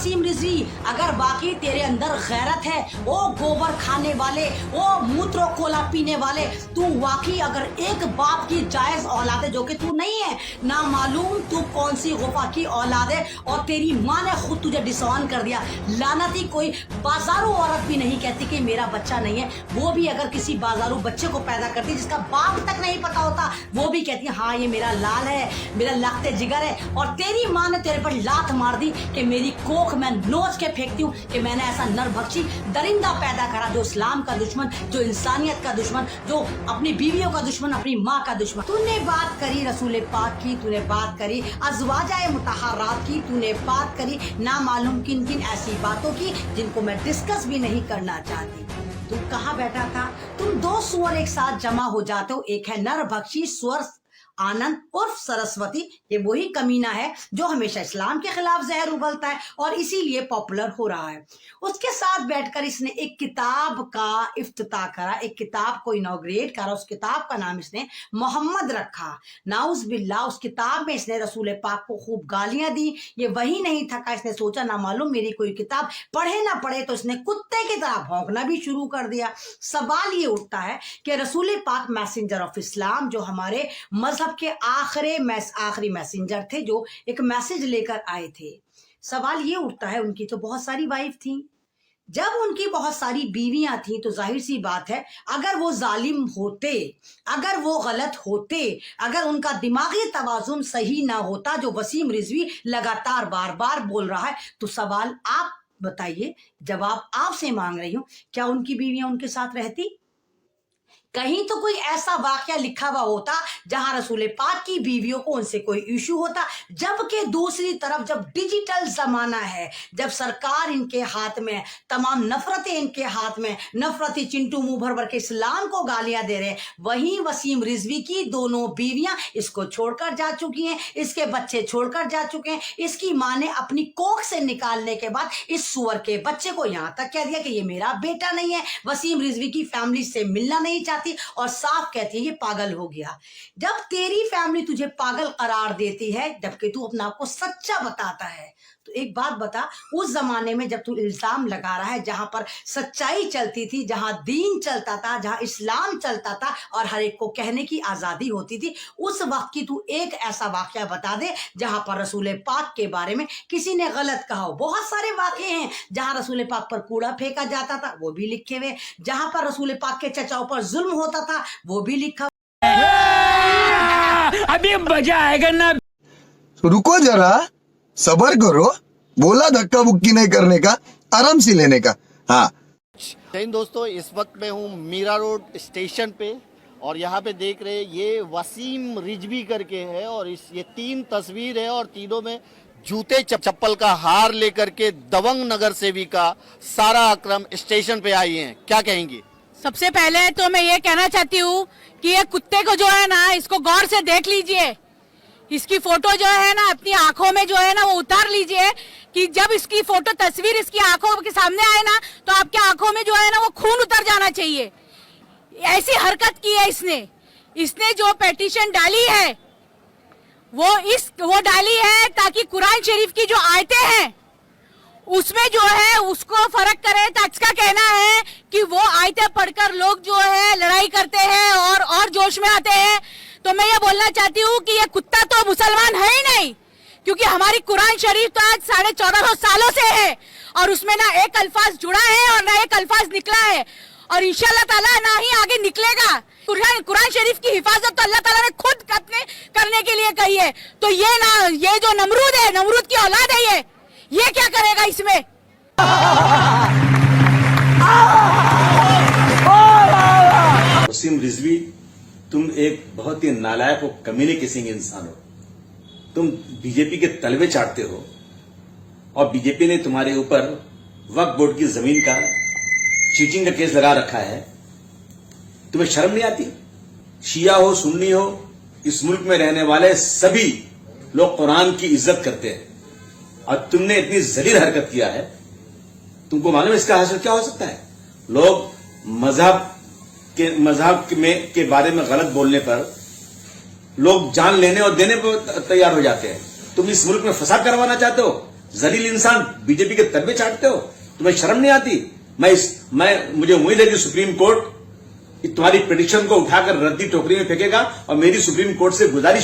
वसीम रिजवी, अगर बाकी तेरे अंदर गैरत है, वो गोबर खाने वाले, वो मूत्र कोला पीने वाले, तू वाकई अगर एक बाप की जायज औलाद है, जो कि तू नहीं है, ना मालूम तू कौन सी गुफा की औलाद है, और तेरी माँ ने खुद तुझे डिसऑन कर दिया। लानती, कोई बाजारू औरत भी नहीं कहती कि मेरा बच्चा नहीं है, वो भी अगर किसी बाजारू बच्चे को पैदा करती जिसका बाप तक नहीं पता होता, वो भी कहती है हाँ ये मेरा लाल है, मेरा लखते जिगर है। और तेरी माँ ने तेरे पर लात मार दी कि मेरी कोख मैं नोच के फेंकती हूँ कि मैंने ऐसा नरभक्षी दरिंदा पैदा करा, जो इस्लाम का दुश्मन, जो इंसानियत का दुश्मन, जो अपनी बीवियों का दुश्मन, अपनी माँ का दुश्मन। तूने बात करी रसूल पाक की, तूने बात करी अज़वाजाए मुतहरात की, तूने बात करी ना मालूम किन किन ऐसी बातों की जिनको मैं डिस्कस भी नहीं करना चाहती। तू कहाँ बैठा था? तुम दो सुअर एक साथ जमा हो जाते हो, एक है नरभक्षी सुअर आनंद उर्फ सरस्वती, ये वही कमीना है जो हमेशा इस्लाम के खिलाफ जहर उगलता है और इसीलिए पॉपुलर हो रहा है। उसके साथ बैठकर इसने एक किताब का इफ्तिताह करा, एक किताब को इनॉग्रेट करा। उस किताब का नाम इसने मोहम्मद रखा। नाउज बिल्लाह, उस किताब में इसने रसूल पाक को खूब गालियां दी। ये वही नहीं थका, इसने सोचा ना मालूम मेरी कोई किताब पढ़े ना पढ़े, तो इसने कुत्ते की तरह भौंकना भी शुरू कर दिया। सवाल ये उठता है कि रसूल पाक मैसेंजर ऑफ इस्लाम, जो हमारे मजहब के आखिरी मैसेंजर थे, जो एक मैसेज लेकर आए थे, सवाल ये उठता है उनकी तो बहुत सारी वाइफ थी। जब उनकी बहुत सारी बीवियां थी तो जाहिर सी बात है, अगर वो जालिम होते, अगर वो गलत होते, अगर उनका दिमागी तवाजुन सही ना होता, जो वसीम रिजवी लगातार बार बार बोल रहा है, तो सवाल आप बताइए, जवाब आपसे मांग रही हूं, क्या उनकी बीवियां उनके साथ रहती? कहीं तो कोई ऐसा वाकया लिखा हुआ होता जहां रसूल पाक की बीवियों को उनसे कोई इशू होता। जबकि दूसरी तरफ जब डिजिटल जमाना है, जब सरकार इनके हाथ में, तमाम नफरतें इनके हाथ में, नफरती चिंटू मुंह भर भर के इस्लाम को गालियां दे रहे, वहीं वसीम रिजवी की दोनों बीवियां इसको छोड़कर जा चुकी हैं, इसके बच्चे छोड़कर जा चुके हैं। इसकी माँ ने अपनी कोख से निकालने के बाद इस सुअर के बच्चे को यहां तक कह दिया कि ये मेरा बेटा नहीं है। वसीम रिजवी की फैमिली से मिलना नहीं चाहती और साफ कहती है ये पागल हो गया। जब तेरी फैमिली तुझे पागल करार देती है, जबकि तू अपना आप को सच्चा बताता है, तो एक बात बता, उस जमाने में जब तू इल्जाम लगा रहा है, जहां पर सच्चाई चलती थी, जहां दीन चलता था, जहां इस्लाम चलता था और हर एक को कहने की आजादी होती थी, उस वक्त की तू एक ऐसा वाकया बता दे जहां पर रसूल पाक के बारे में किसी ने गलत कहा हो। बहुत सारे वाकये हैं जहां रसूल पाक पर कूड़ा फेंका जाता था, वो भी लिखे हुए, जहां पर रसूल पाक के चचाओं पर जुल्म होता था, वो भी लिखा। अभी मजा आएगा ना। रुको जरा, सबर करो, बोला धक्का बुक्की नहीं करने का, आराम से लेने का। हाँ जय हिंद दोस्तों, इस वक्त मैं हूँ मीरा रोड स्टेशन पे और यहाँ पे देख रहे ये वसीम रिजवी करके है और ये 3 तस्वीर है और तीनों में जूते चप्पल का हार लेकर के दबंग नगर सेविका सारा अकरम स्टेशन पे आई हैं। क्या कहेंगी? सबसे पहले तो मैं ये कहना चाहती हूँ कि ये कुत्ते को जो है ना, इसको गौर से देख लीजिए। इसकी फोटो जो है ना अपनी आंखों में जो है ना वो उतार लीजिए, कि जब इसकी फोटो तस्वीर इसकी आंखों के सामने आए ना, तो आपकी आंखों में जो है ना वो खून उतर जाना चाहिए। ऐसी हरकत की है इसने जो पेटिशन डाली है वो डाली है ताकि कुरान शरीफ की जो आयतें हैं उसमें जो है उसको फर्क करे। तो इसका कहना है कि वो आयतें पढ़कर लोग जो है लड़ाई करते हैं और जोश में आते हैं। तो मैं ये बोलना चाहती हूँ कि ये कुत्ता तो मुसलमान है ही नहीं, क्योंकि हमारी कुरान शरीफ तो आज 1450 सालों से है और उसमें ना एक अल्फाज जुड़ा है और ना एक अल्फाज निकला है और इंशाल्लाह ताला ना ही आगे निकलेगा। कुरान शरीफ की हिफाजत तो अल्लाह ताला ने खुद करने के लिए कही है। तो ये जो नमरूद है, नमरूद की औलाद है, ये क्या करेगा इसमें? वसीम रिजवी, तुम एक बहुत ही नालायक और कमीने किस्म के इंसान हो। तुम बीजेपी के तलवे चाटते हो और बीजेपी ने तुम्हारे ऊपर वक्फ बोर्ड की जमीन का चीटिंग का केस लगा रखा है। तुम्हें शर्म नहीं आती? शिया हो सुन्नी हो, इस मुल्क में रहने वाले सभी लोग कुरान की इज्जत करते हैं और तुमने इतनी जलील हरकत किया है। तुमको मालूम है इसका हासिल क्या हो सकता है? लोग मजहब के बारे में गलत बोलने पर लोग जान लेने और देने पर तैयार हो जाते हैं। तुम इस मुल्क में फसाद करवाना चाहते हो, जलील इंसान बीजेपी के तलवे चाटते हो, तुम्हें शर्म नहीं आती? मुझे उम्मीद है कि सुप्रीम कोर्ट तुम्हारी पिटीशन को उठाकर रद्दी टोकरी में फेंकेगा और मेरी सुप्रीम कोर्ट से गुजारिश